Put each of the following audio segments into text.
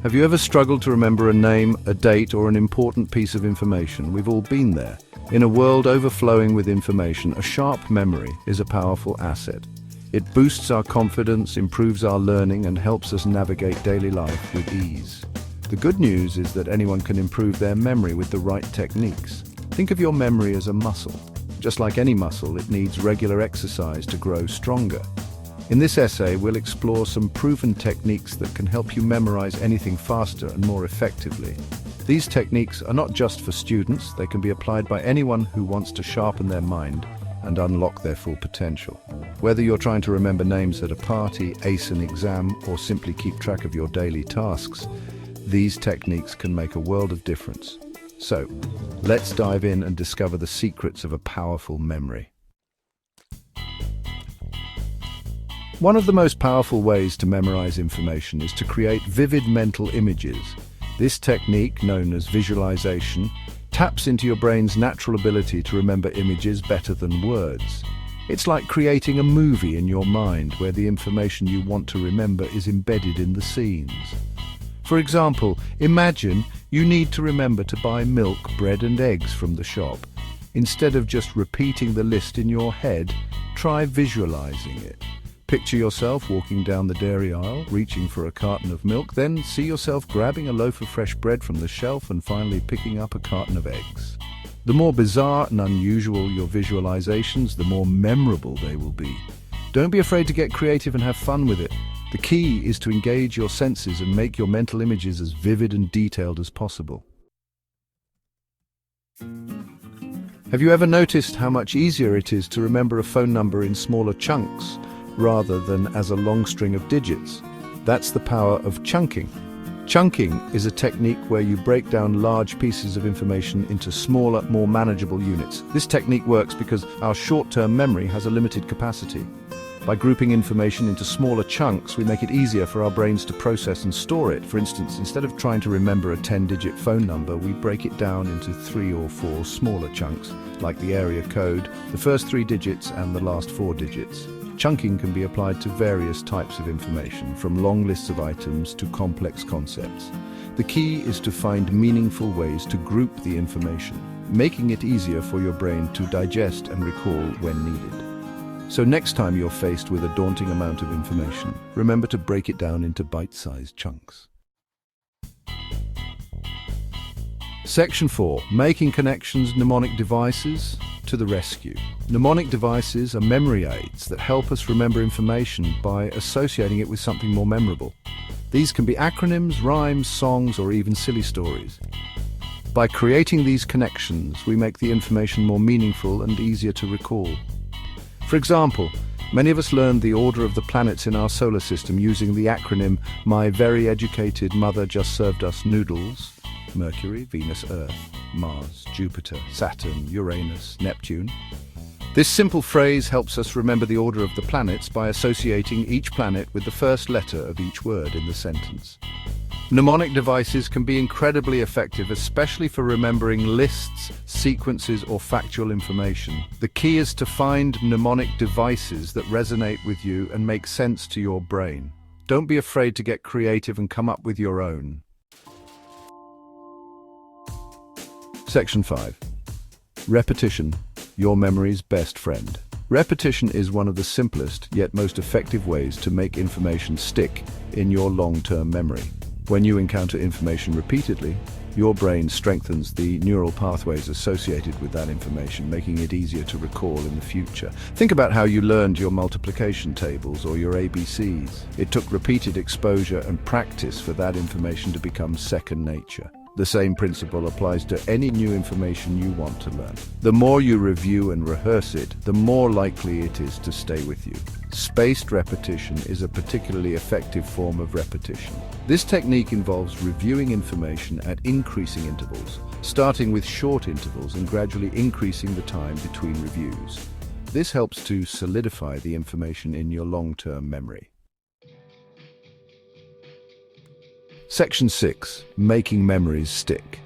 Have you ever struggled to remember a name, a date, or an important piece of information? We've all been there. In a world overflowing with information, a sharp memory is a powerful asset. It boosts our confidence, improves our learning, and helps us navigate daily life with ease. The good news is that anyone can improve their memory with the right techniques. Think of your memory as a muscle. Just like any muscle, it needs regular exercise to grow stronger. In this essay, we'll explore some proven techniques that can help you memorize anything faster and more effectively. These techniques are not just for students, they can be applied by anyone who wants to sharpen their mind and unlock their full potential. Whether you're trying to remember names at a party, ace an exam, or simply keep track of your daily tasks, these techniques can make a world of difference. So, let's dive in and discover the secrets of a powerful memory. One of the most powerful ways to memorize information is to create vivid mental images. This technique, known as visualization, taps into your brain's natural ability to remember images better than words. It's like creating a movie in your mind where the information you want to remember is embedded in the scenes. For example, imagine you need to remember to buy milk, bread and eggs from the shop. Instead of just repeating the list in your head, try visualizing it. Picture yourself walking down the dairy aisle, reaching for a carton of milk, then see yourself grabbing a loaf of fresh bread from the shelf and finally picking up a carton of eggs. The more bizarre and unusual your visualizations, the more memorable they will be. Don't be afraid to get creative and have fun with it. The key is to engage your senses and make your mental images as vivid and detailed as possible. Have you ever noticed how much easier it is to remember a phone number in smaller chunks rather than as a long string of digits? That's the power of chunking. Chunking is a technique where you break down large pieces of information into smaller, more manageable units. This technique works because our short-term memory has a limited capacity. By grouping information into smaller chunks, we make it easier for our brains to process and store it. For instance, instead of trying to remember a 10-digit phone number, we break it down into 3 or 4 smaller chunks, like the area code, the first 3 digits and the last 4 digits. Chunking can be applied to various types of information, from long lists of items to complex concepts. The key is to find meaningful ways to group the information, making it easier for your brain to digest and recall when needed. So next time you're faced with a daunting amount of information, remember to break it down into bite-sized chunks. Section 4. Making connections, mnemonic devices to the rescue. Mnemonic devices are memory aids that help us remember information by associating it with something more memorable. These can be acronyms, rhymes, songs, or even silly stories. By creating these connections, we make the information more meaningful and easier to recall. For example, many of us learned the order of the planets in our solar system using the acronym My Very Educated Mother Just Served Us Noodles. Mercury, Venus, Earth, Mars, Jupiter, Saturn, Uranus, Neptune. This simple phrase helps us remember the order of the planets by associating each planet with the first letter of each word in the sentence. Mnemonic devices can be incredibly effective, especially for remembering lists, sequences, or factual information. The key is to find mnemonic devices that resonate with you and make sense to your brain. Don't be afraid to get creative and come up with your own. Section 5. Repetition, your memory's best friend. Repetition is one of the simplest yet most effective ways to make information stick in your long-term memory. When you encounter information repeatedly, your brain strengthens the neural pathways associated with that information, making it easier to recall in the future. Think about how you learned your multiplication tables or your ABCs. It took repeated exposure and practice for that information to become second nature. The same principle applies to any new information you want to learn. The more you review and rehearse it, the more likely it is to stay with you. Spaced repetition is a particularly effective form of repetition. This technique involves reviewing information at increasing intervals, starting with short intervals and gradually increasing the time between reviews. This helps to solidify the information in your long-term memory. Section 6. Making memories stick.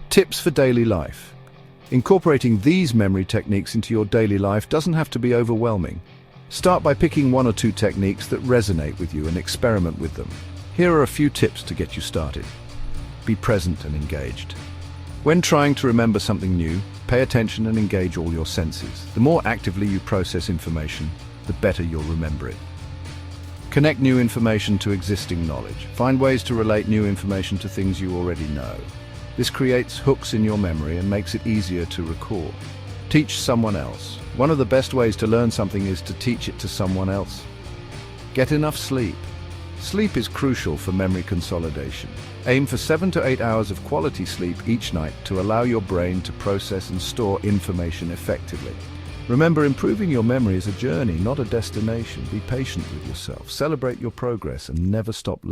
Tips for daily life. Incorporating these memory techniques into your daily life doesn't have to be overwhelming. Start by picking 1 or 2 techniques that resonate with you and experiment with them. Here are a few tips to get you started. Be present and engaged. When trying to remember something new, pay attention and engage all your senses. The more actively you process information, the better you'll remember it. Connect new information to existing knowledge. Find ways to relate new information to things you already know. This creates hooks in your memory and makes it easier to recall. Teach someone else. One of the best ways to learn something is to teach it to someone else. Get enough sleep. Sleep is crucial for memory consolidation. Aim for 7 to 8 hours of quality sleep each night to allow your brain to process and store information effectively. Remember, improving your memory is a journey, not a destination. Be patient with yourself, celebrate your progress, and never stop learning.